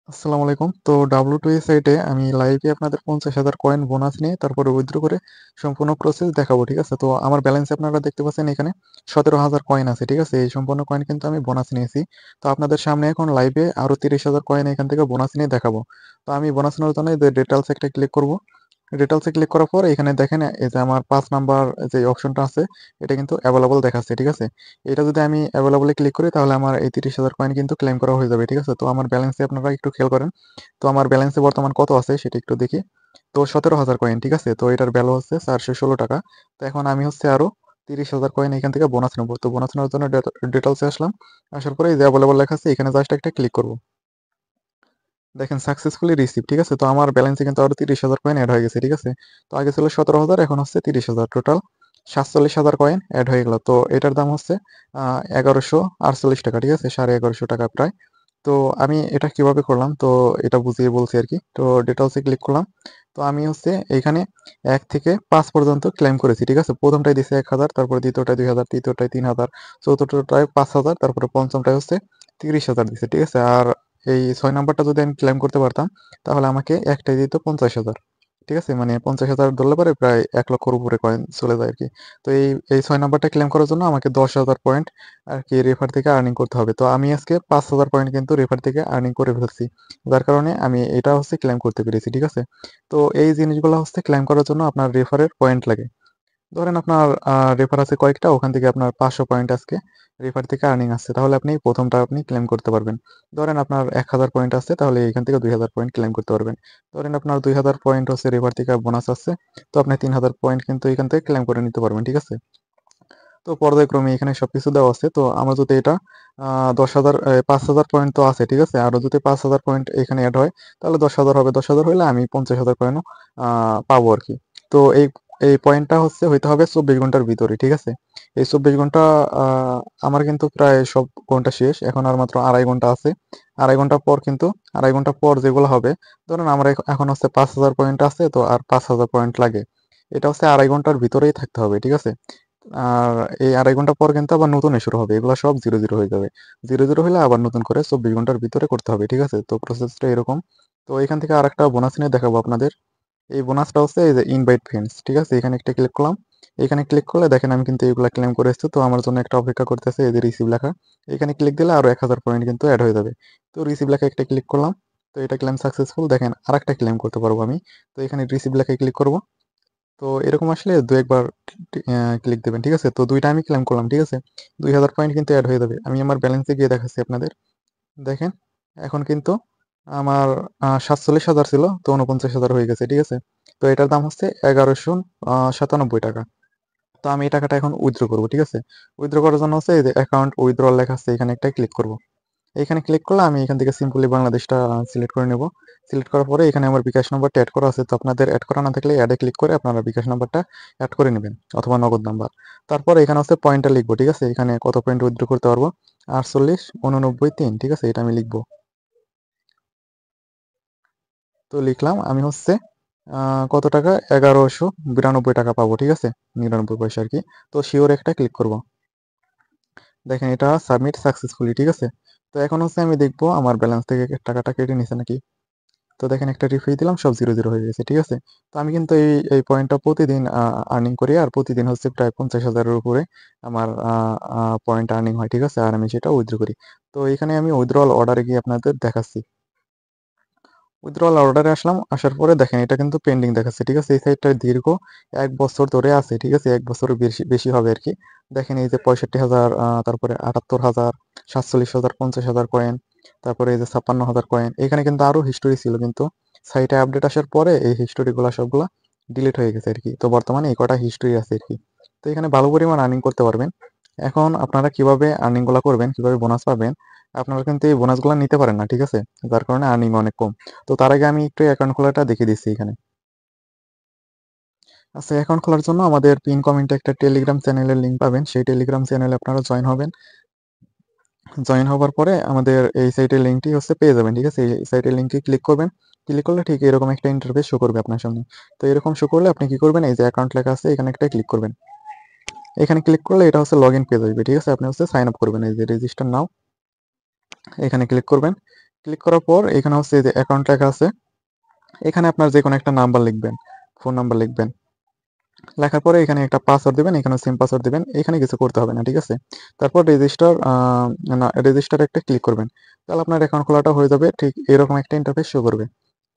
আসসালামু আলাইকুম। তো W2 সাইটে আমি লাইভে আপনাদের 50,000 কয়েন বোনাস নিয়ে তারপরে উইথড্র করে সম্পূর্ণ প্রসেস দেখাবো। ঠিক আছে? তো আমার ব্যালেন্স আপনারা দেখতে পাচ্ছেন এখানে 17,000 কয়েন আছে। ঠিক আছে? এই সম্পূর্ণ কয়েন কিন্তু আমি বোনাস নিয়েছি। তো আপনাদের সামনে এখন লাইভে আরো 30,000 কয়েন এখান থেকে বোনাস নিয়ে দেখাবো। তো আমি বোনাস নেওয়ার জন্য এই যে ডিটেইলস একটা ক্লিক করব। ডিটেইলস এ ক্লিক করার পর এখানে দেখেন এই যে আমার 5 নাম্বার যে অপশনটা আছে এটা কিন্তু এভেইলেবল দেখাচ্ছে। ঠিক আছে? এটা যদি আমি এভেইলেবল এ ক্লিক করি তাহলে আমার এই 30,000 কয়েন কিন্তু ক্লেম করা হয়ে যাবে। ঠিক আছে? তো আমার ব্যালেন্সে আপনারা একটু খেয়াল করেন। তো আমার ব্যালেন্সে বর্তমান কত আছে সেটা একটু দেখি। তো 17,000 কয়েন। ঠিক আছে? তো এটার ভ্যালু হচ্ছে 416 টাকা। তো এখন আমি হচ্ছে আরো 30,000 কয়েন এখান থেকে বোনাস নেব। তো বোনাস নেওয়ার জন্য ডিটেইলস এ আসলাম। আসার পরে এই যে এভেইলেবল লেখা আছে এখানে জাস্ট একটা ক্লিক করব। দেখেন সাকসেসফুলি রিসিভ। ঠিক আছে? তো আমার ব্যালেন্সে কিন্তু আরো 30,000 কয়েন এড হয়ে গেছে। ঠিক আছে? তো আগে ছিল 17,000 এখন হচ্ছে 30,000। টোটাল 47,000 কয়েন এড হয়ে গেল। তো এটার দাম হচ্ছে 1148 টাকা। ঠিক আছে? 1150 টাকা প্রায়। তো আমি এটা কিভাবে করলাম তো এটা বুঝিয়ে বলছি আরকি। তো ডিটেইলস এ ক্লিক করলাম। তো আমি হচ্ছে এইখানে ১ থেকে ৫ পর্যন্ত ক্লেম করেছি। ঠিক আছে? ১ম টায় দিছে ১,০০০, তারপরে ২য় টায় ২,০০০, ৩য় টায় ৩,০০০, ৪র্থটায় ৫,০০০, তারপরে ৫ম টায় হচ্ছে ৩০,০০০ দিছে। ঠিক আছে? আর এই ৬ নাম্বারটা যদি আমি ক্লেম করতে পারতাম তাহলে আমাকে একটাই দিত ৫০,০০০। ঠিক আছে? মানে ৫০,০০০ ধরলে পরে প্রায় ১,০০,০০০ উপরে কয়েন চলে যায় আরকি। তো এই ৬ নাম্বারটা ক্লেম করার জন্য আমাকে ১০,০০০ পয়েন্ট আরকি রেফার থেকে আর্নিং করতে হবে। তো আমি আজকে ৫,০০০ পয়েন্ট কিন্তু রেফার থেকে আর্নিং করে ফেলছি। যার কারণে আমি এটা হচ্ছে ক্লেম করতে পেরেছি। ঠিক আছে? তো এই জিনিসগুলা হচ্ছে ক্লেম করার জন্য আপনার রেফারের পয়েন্ট লাগে। ধরেন আপনার রেফার আছে কয়েকটা, ওখান থেকে আপনার ৫০০ পয়েন্ট আজকে রেফার থেকে আর্নিং আসছে। তাহলে আপনি ১ম টা আপনি ক্লেম করতে পারবেন। ধরেন আপনার ১,০০০ পয়েন্ট আছে, তাহলে এখান থেকে ২,০০০ পয়েন্ট ক্লেম করতে পারবেন। ধরেন আপনার ২,০০০ পয়েন্ট হচ্ছে রেফার থেকে বোনাস আসছে, তো আপনি ৩,০০০ পয়েন্ট কিন্তু এখান থেকে ক্লেম করে নিতে পারবেন। ঠিক আছে? তো পর্যায়ক্রমে এখানে সবকিছু দেওয়া আছে। তো আমার যদি এটা ১০,০০০ ৫,০০০ পয়েন্ট তো আছে, ঠিক আছে? আরো যদি ৫,০০০ পয়েন্ট এখানে এড হয় তাহলে ১০,০০০ হবে। ১০,০০০ হইলে আমি ৫০,০০০ কয়েনও পাবো আরকি। তো এই পয়েন্টটা হচ্ছে হইতে হবে ২৪ ঘন্টার ভিতরে, ঠিক আছে? এই ২৪ ঘন্টা আ আমার কিন্তু প্রায় সব ঘন্টা শেষ। এখন আর মাত্র ২.৫ ঘন্টা আছে। ২.৫ ঘন্টা পর কিন্তু ২.৫ ঘন্টা পর যেগুলো হবে, ধরুন আমার এখন হচ্ছে ৫,০০০ পয়েন্ট আছে, তো আর ৫,০০০ পয়েন্ট লাগে। এটা হচ্ছে ২.৫ ঘন্টার ভিতরেই থাকতে হবে, ঠিক আছে? আর এই ২.৫ ঘন্টা পর কিন্তু আবার নতুন শুরু হবে। এগুলা সব 0, 0 হয়ে যাবে। 0, 0 হইলে আবার নতুন করে ২৪ ঘন্টার ভিতরে করতে হবে। ঠিক আছে? তো প্রসেসটা এরকম। তো এখান থেকে আরেকটা বোনাস নিয়ে দেখাবো আপনাদের। এই বোনাসটা হচ্ছে এই যে ইনভাইট ফ্রেন্ডস। ঠিক আছে? এখানে একটা ক্লিক করলাম। এখানে ক্লিক করলে দেখেন আমি কিন্তু এগুলা ক্লেম করে এসেছি। তো আমার জন্য একটা অপেক্ষা করতেছে এই যে রিসিভ লেখা। এখানে ক্লিক দিলে আরো ১,০০০ পয়েন্ট কিন্তু এড হয়ে যাবে। তো রিসিভ লেখা একটা ক্লিক করলাম। তো এটা ক্লেম সাকসেসফুল। দেখেন আরেকটা ক্লেম করতে পারবো আমি। তো এখানে রিসিভ লেখায় ক্লিক করব। তো এরকম আসলে ২-১ বার ক্লিক দিবেন। ঠিক আছে? তো ২ টা আমি ক্লেম করলাম। ঠিক আছে? ২,০০০ পয়েন্ট কিন্তু এড হয়ে যাবে। আমি আমার ব্যালেন্সে গিয়ে দেখাচ্ছি আপনাদের। দেখেন এখন কিন্তু আমার ৪৭,০০০ ছিল, তো ৪৯,০০০ হয়ে গেছে। ঠিক আছে? তো এটার দাম হচ্ছে ১১৯৭ টাকা। তো আমি এই টাকাটা এখন উইথড্র করব। ঠিক আছে? উইথড্র করার জন্য হচ্ছে এই যে অ্যাকাউন্ট উইথড্রয়াল লেখা আছে, এখানে একটা ক্লিক করব। এখানে ক্লিক করলে আমি এখান থেকে সিম্পলি বাংলাদেশটা সিলেক্ট করে নেব। সিলেক্ট করার পরে এখানে আমার বিকাশ নাম্বারটা এড করা আছে। তো আপনাদের এড করা না থাকলে এডে ক্লিক করে আপনারা বিকাশ নাম্বারটা এড করে নেবেন, অথবা নগদ নাম্বার। তারপর এখানে হচ্ছে পয়েন্টটা লিখবো। ঠিক আছে? এখানে কত পয়েন্ট উইথড্র করতে পারবো? ৪৮, ৮৯, ৩। ঠিক আছে? এটা আমি লিখবো। তো লিখলাম আমি হচ্ছে কত টাকা? ১১৯২ টাকা পাবো। ঠিক আছে? ৯৯ পয়সা আরকি। তো শিওর একটা ক্লিক করব। দেখেন এটা সাবমিট সাকসেসফুলি। ঠিক আছে? তো এখন হচ্ছে আমি দেখবো আমার ব্যালেন্স থেকে টাকাটা কেটে নিছে নাকি। তো দেখেন একটা রিফ্রেশ দিলাম, সব 0, 0 হয়ে গেছে। ঠিক আছে? তো আমি কিন্তু এই পয়েন্টটা প্রতিদিন আর্নিং করি, আর প্রতিদিন হচ্ছে প্রায় ৫০,০০০ এর উপরে আমার পয়েন্ট আর্নিং হয়। ঠিক আছে? আর আমি সেটা উইথড্র করি। তো এখানে আমি উইথড্রয়াল অর্ডারে গিয়ে আপনাদের দেখাচ্ছি। উইথড্রয়াল অর্ডারে আসলাম। আসার পরে দেখেন এটা কিন্তু পেন্ডিং দেখাচ্ছে। ঠিক আছে? এই সাইটটা দীর্ঘ ১ বছর ধরে আছে। ঠিক আছে? ১ বছরের বেশি বেশি হবে আরকি। দেখেন এই যে ৬৫,০০০, তারপরে ৭৮,০০০, ৪৭,০০০, ৫০,০০০ কয়েন, তারপরে এই যে ৫৬,০০০ কয়েন। এখানে কিন্তু আরো হিস্টোরি ছিল, কিন্তু সাইটে আপডেট আসার পরে এই হিস্টোরি গুলা সবগুলা ডিলিট হয়ে গেছে আরকি। তো বর্তমানে এই কটা হিস্টোরি আছে আরকি। তো এখানে ভালো পরিমাণ আর্নিং করতে পারবেন। এখন আপনারা কিভাবে আর্নিং গুলা করবেন, কিভাবে বোনাস পাবেন, আপনারা কিন্তু এই বোনাস গুলা নিতে পারেন না। ঠিক আছে? যার কারণে আর্নিং অনেক কম। তো তার আগে আমি একটু অ্যাকাউন্ট খোলাটা দেখিয়ে দিচ্ছি এখানে। আচ্ছা, অ্যাকাউন্ট খোলার জন্য আমাদের পিন কমেন্টে একটা টেলিগ্রাম চ্যানেলের লিঙ্ক পাবেন। সেই টেলিগ্রাম চ্যানেলে আপনারা জয়েন হবেন। জয়েন হবার পরে আমাদের এই সাইটের লিঙ্কটি হচ্ছে পেয়ে যাবেন। ঠিক আছে? এই সাইটের লিঙ্কে ক্লিক করবেন। ক্লিক করলে ঠিক এরকম একটা ইন্টারফেস শো করবে আপনার সামনে। তো এরকম শো করলে আপনি কি করবেন? এই যে অ্যাকাউন্ট লেখা আছে এখানে একটা ক্লিক করবেন। এখানে ক্লিক করলে এটা হচ্ছে লগইন পেজ আসবে। ঠিক আছে? আপনি হচ্ছে সাইন আপ করবেন। এই যে রেজিস্টার নাও, এখানে ক্লিক করবেন। ক্লিক করার পর এখানে হচ্ছে এই যে অ্যাকাউন্ট লেখা আছে, এখানে আপনার যে কোনো একটা নাম্বার লিখবেন, ফোন নাম্বার লিখবেন। লেখার পরে এখানে একটা পাসওয়ার্ড দিবেন, এখানে সেম পাসওয়ার্ড দিবেন, এখানে কিছু করতে হবে না, ঠিক আছে? তারপর রেজিস্টার না রেজিস্টার একটা ক্লিক করবেন। তাহলে আপনার অ্যাকাউন্ট খোলাটা হয়ে যাবে, ঠিক এরকম একটা ইন্টারফেস শো করবে।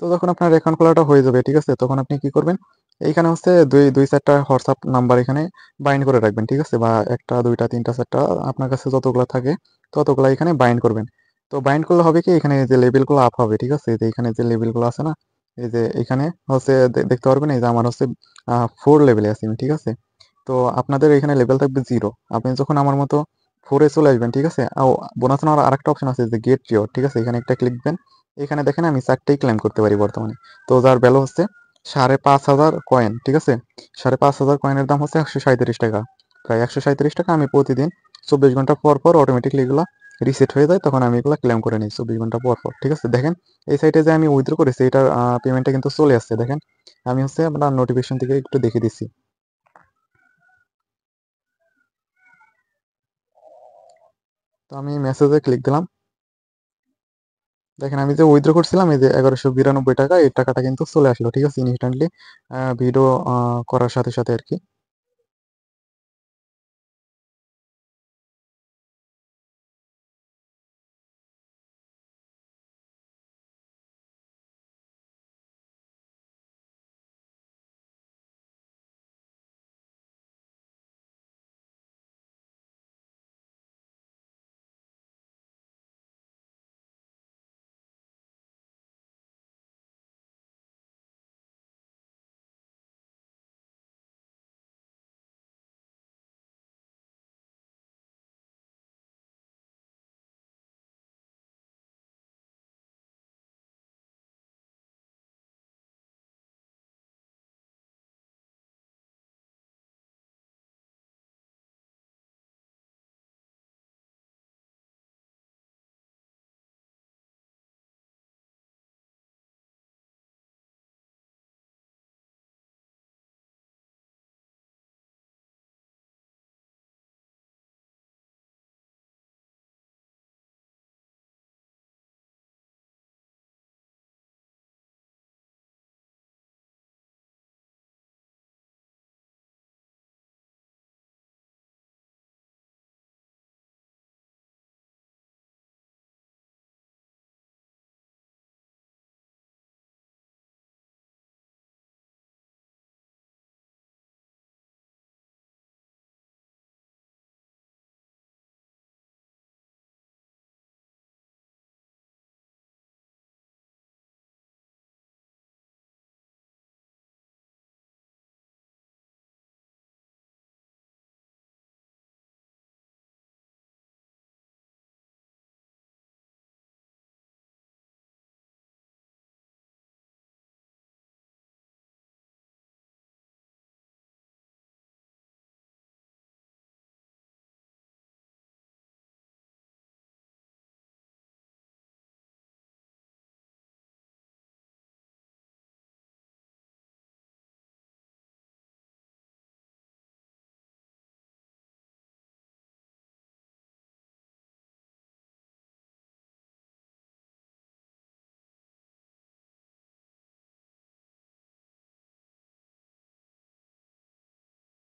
তো যখন আপনার অ্যাকাউন্ট খোলাটা হয়ে যাবে, ঠিক আছে? তখন আপনি কি করবেন? এইখানে হচ্ছে ২-৪টা হোয়াটসঅ্যাপ নাম্বার এখানে বাইন্ড করে রাখবেন, ঠিক আছে? বা ১টা, ২টা, ৩টা, ৪টা আপনার কাছে যতগুলা থাকে ততগুলা এখানে বাইন্ড করবেন। তো বাইন্ড করলে হবে কি এখানে যে লেবেলগুলো আপ হবে, ঠিক আছে? এই যে এখানে যে লেবেলগুলো আছে না? এই যে এখানে হচ্ছে দেখতে পারবেন এই যে আমার হচ্ছে 4 লেভেলে আছি আমি, ঠিক আছে? তো আপনাদের এখানে লেভেল থাকবে 0। আপনি যখন আমার মতো 4 এ চলে আসবেন, ঠিক আছে? বোনাস নেওয়ার আরেকটা অপশন আছে যে গেট রিওয়ার্ড, ঠিক আছে? এখানে একটা ক্লিক দিবেন। এখানে দেখেন আমি 4 টেই ক্লেম করতে পারি বর্তমানে। তো যার ভ্যালু হচ্ছে ৫,৫০০ কয়েন, ঠিক আছে? ৫,৫০০ কয়েনের দাম হচ্ছে ৳১৩৭। প্রায় ৳১৩৭ আমি প্রতিদিন ২৪ ঘন্টা পর, পর অটোমেটিক্যালি এগুলা রিসেট হয়ে যায়। তখন আমি এগুলা ক্লেম করে নিই ২৪ ঘন্টা পর, পর। ঠিক আছে? দেখেন এই সাইটে যে আমি উইথড্র করেছি এটার পেমেন্টটা কিন্তু চলে আসছে দেখেন। আমি হচ্ছে আপনার নোটিফিকেশন থেকে একটু দেখে দিচ্ছি। তো আমি মেসেজে ক্লিক দিলাম। দেখেন আমি যে উইথড্র করছিলাম এই যে ৳১১৯২ এই টাকাটা কিন্তু চলে আসলো। ঠিক আছে? ইনস্ট্যান্টলি ভিডিও করার সাথে, সাথে আরকি।